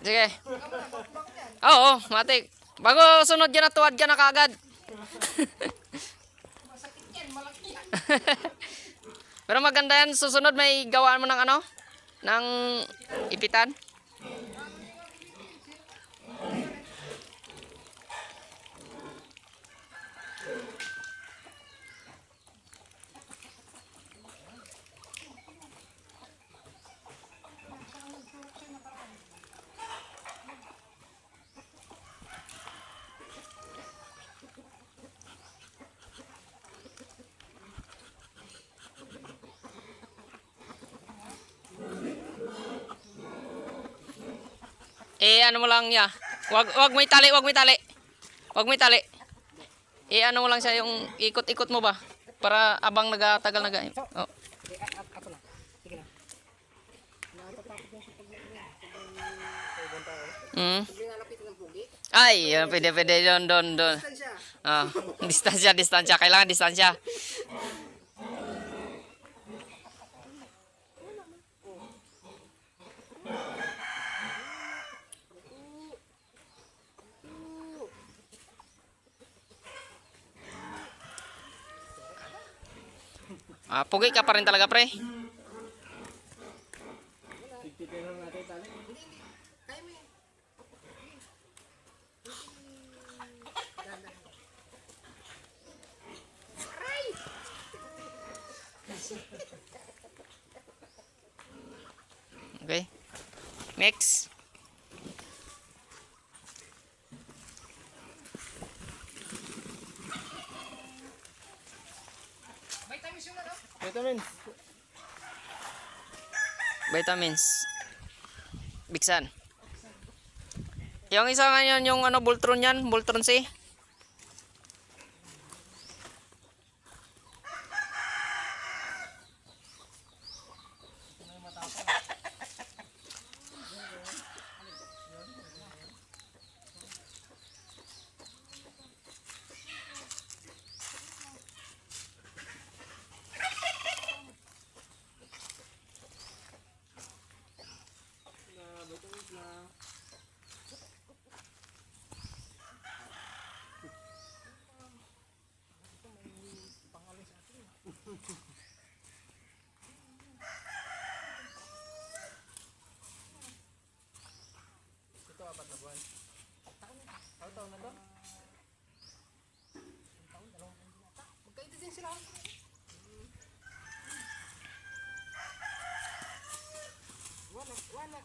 Sige. Oo, matik. Bago sunod yan, tuwad ka na kaagad. Pero maganda yan, susunod may gawaan mo ng ano? Ng ipitan. Ano mo lang ya. Wag mo itali, wag mo itali. Wag mo itali. Ano mo lang siya yung ikot-ikot mo ba para abang nagatagal oh. Ako na. Sige na. Ay, pwede don. Ah, distansya. Kailangan distansya. Pugi ka pa rin talaga, pre. Okay. Next. Vitamins. Biksan. Yung isa ngayon yung ano Voltron yan, Voltron C.